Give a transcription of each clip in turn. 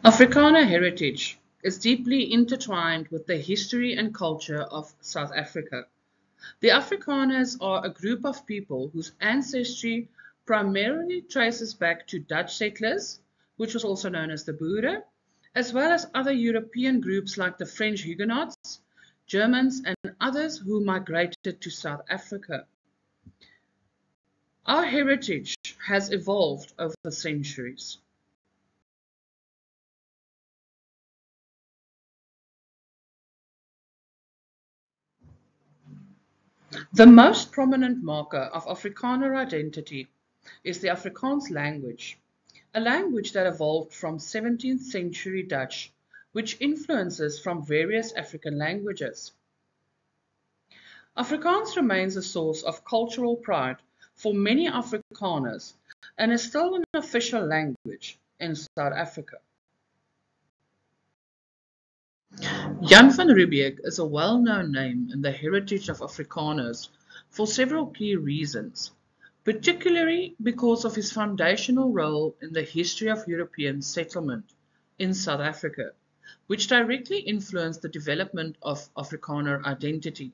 Afrikaner heritage is deeply intertwined with the history and culture of South Africa. The Afrikaners are a group of people whose ancestry primarily traces back to Dutch settlers, which was also known as the Boere, as well as other European groups like the French Huguenots, Germans, and others who migrated to South Africa. Our heritage has evolved over centuries. The most prominent marker of Afrikaner identity is the Afrikaans language, a language that evolved from 17th century Dutch, which influences from various African languages. Afrikaans remains a source of cultural pride for many Afrikaners and is still an official language in South Africa. Jan van Riebeeck is a well-known name in the heritage of Afrikaners for several key reasons, particularly because of his foundational role in the history of European settlement in South Africa, which directly influenced the development of Afrikaner identity.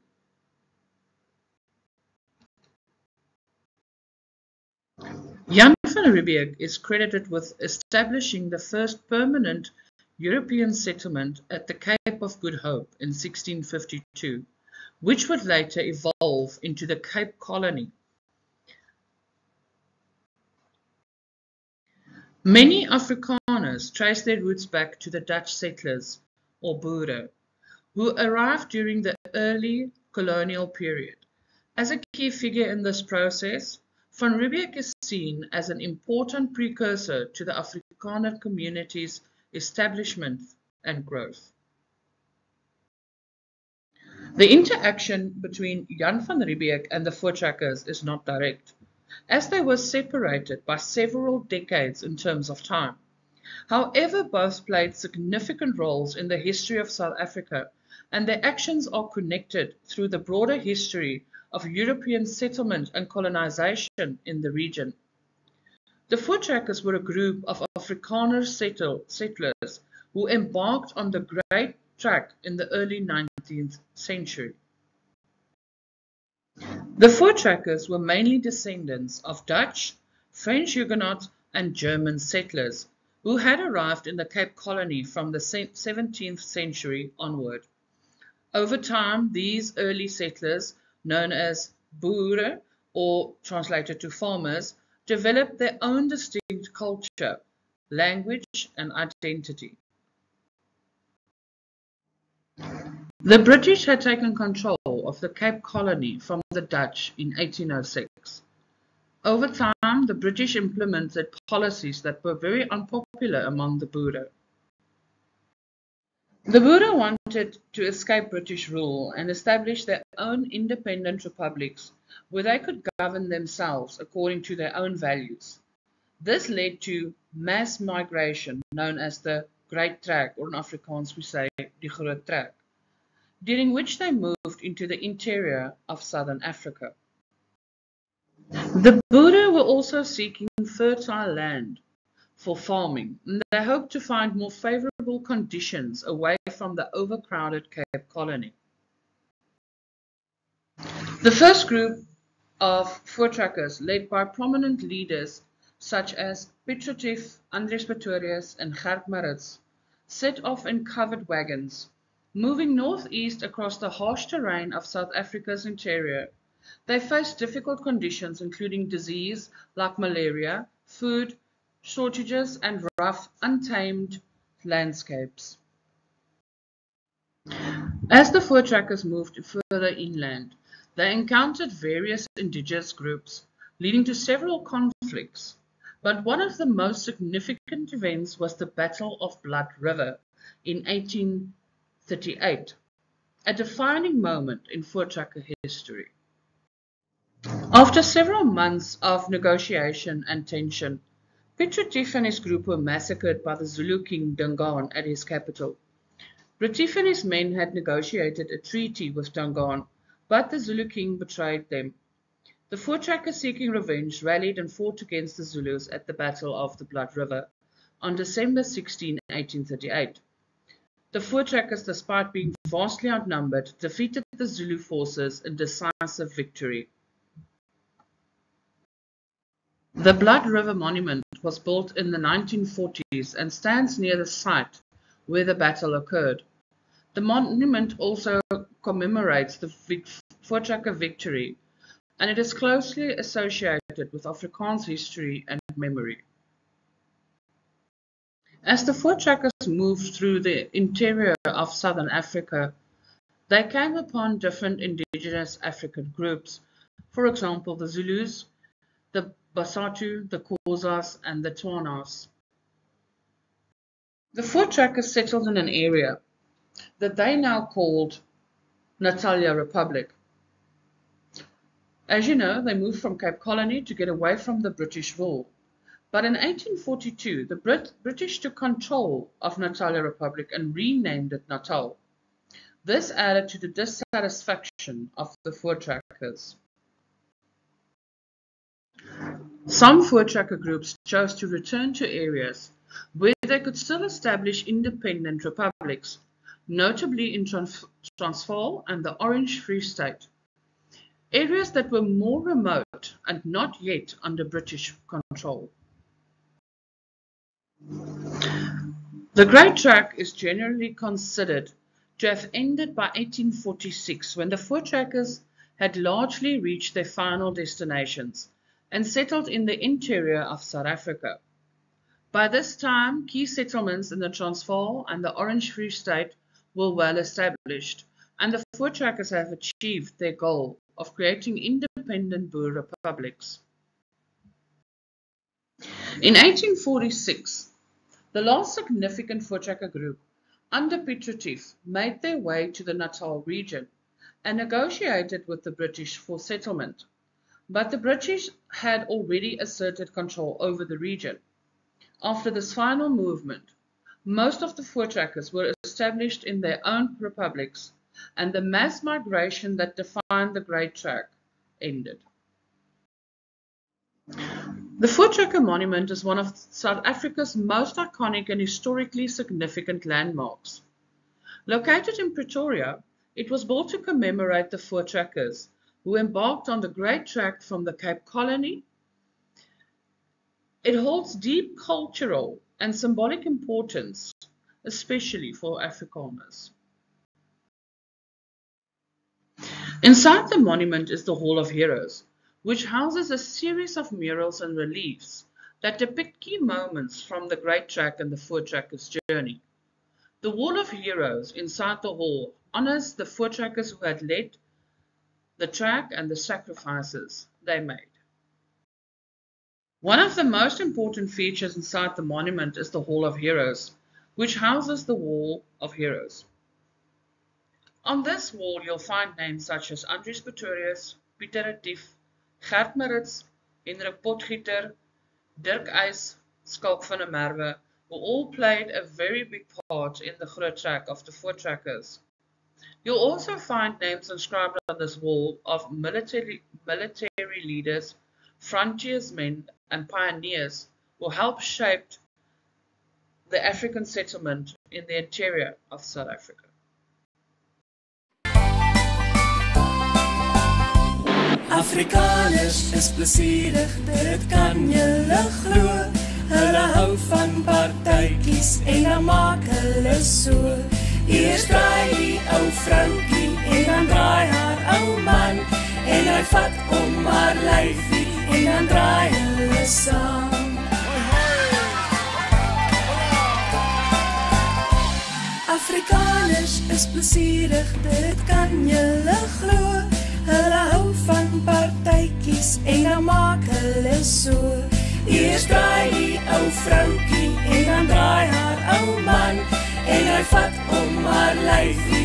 Jan van Riebeeck is credited with establishing the first permanent European settlement at the Cape of Good Hope in 1652, which would later evolve into the Cape Colony. Many Afrikaners trace their roots back to the Dutch settlers, or Boere, who arrived during the early colonial period. As a key figure in this process, Van Riebeeck is seen as an important precursor to the Afrikaner community's establishment and growth. The interaction between Jan van Riebeeck and the Voortrekkers is not direct, as they were separated by several decades in terms of time. However, both played significant roles in the history of South Africa, and their actions are connected through the broader history of European settlement and colonization in the region. The Voortrekkers were a group of Afrikaner settlers who embarked on the Great Trek in the early 19th century. The Voortrekkers were mainly descendants of Dutch, French Huguenot, and German settlers who had arrived in the Cape Colony from the 17th century onward. Over time, these early settlers, known as Boere, or translated to farmers, developed their own distinct culture, language, and identity. The British had taken control of the Cape Colony from the Dutch in 1806. Over time, the British implemented policies that were very unpopular among the Boere. The Boere wanted to escape British rule and establish their own independent republics where they could govern themselves according to their own values. This led to mass migration known as the Great Trek, or in Afrikaans we say die Groot Trek, during which they moved into the interior of southern Africa. The Boere were also seeking fertile land for farming, and they hoped to find more favorable conditions away from the overcrowded Cape Colony. The first group of Voortrekkers, led by prominent leaders such as Piet Retief, Andries Pretorius, and Gert Maritz, set off in covered wagons, moving northeast across the harsh terrain of South Africa's interior. They faced difficult conditions including disease like malaria, food shortages, and rough, untamed landscapes. As the Voortrekkers moved further inland, they encountered various indigenous groups, leading to several conflicts. But one of the most significant events was the Battle of Blood River in 1838, a defining moment in Voortrekker history. After several months of negotiation and tension, Piet Retief and his group were massacred by the Zulu king Dingaan at his capital. Retief and his men had negotiated a treaty with Dingaan, but the Zulu king betrayed them. The Voortrekkers, seeking revenge, rallied and fought against the Zulus at the Battle of the Blood River. on December 16, 1838. The Voortrekkers, despite being vastly outnumbered, defeated the Zulu forces in decisive victory. The Blood River Monument was built in the 1940s and stands near the site where the battle occurred. The monument also commemorates the Voortrekker victory, and it is closely associated with Afrikaans history and memory. As the Voortrekkers moved through the interior of southern Africa, they came upon different indigenous African groups, for example the Zulus, the Basotho, the Xhosas, and the Tswanas. The Voortrekkers settled in an area that they now called Natalia Republic. As you know, they moved from Cape Colony to get away from the British rule. But in 1842, the British took control of Natalia Republic and renamed it Natal. This added to the dissatisfaction of the Voortrekkers. Some Voortrekker groups chose to return to areas where they could still establish independent republics, notably in Transvaal and the Orange Free State, areas that were more remote and not yet under British control. The Great Track is generally considered to have ended by 1846, when the Voortrekkers had largely reached their final destinations and settled in the interior of South Africa. By this time, key settlements in the Transvaal and the Orange Free State were well established, and the Voortrekkers have achieved their goal of creating independent Boer republics. In 1846, the last significant Voortrekker group, under Piet Retief, made their way to the Natal region and negotiated with the British for settlement. But the British had already asserted control over the region. After this final movement, most of the Voortrekkers were established in their own republics, and the mass migration that defined the Great Track ended. The Voortrekker Monument is one of South Africa's most iconic and historically significant landmarks. Located in Pretoria, it was built to commemorate the Voortrekkers, who embarked on the Great Track from the Cape Colony. It holds deep cultural and symbolic importance, especially for Afrikaners. Inside the monument is the Hall of Heroes, which houses a series of murals and reliefs that depict key moments from the Great Track and the Voortrekkers' journey. The Wall of Heroes inside the hall honors the Voortrekkers who had led the track and the sacrifices they made. One of the most important features inside the monument is the Hall of Heroes, which houses the Wall of Heroes. On this wall you'll find names such as Andries Pretorius, Pieter Retief, Gert Maritz, Hendrik Potgieter, Dirk Uys, Schalk van der Merwe, who all played a very big part in the Groot Track of the Voortrekkers. You'll also find names inscribed on this wall of military leaders, frontiersmen, and pioneers who helped shape the African settlement in the interior of South Africa. Afrikaners is plesierig, dit kan julle glo. Hulle hou van partytjies en dan maak hulle so. Eers draai die ou vroukie en dan draai haar ou man, en hy vat om haar lyfie en dan draai hulle saam. Afrikaners is plesierig, dit kan julle glo. Hulle hou van partytjies en dan maak hulle so. Eers draai die ou vroukie en dan draai haar ou man, en hy vat om haar lyfie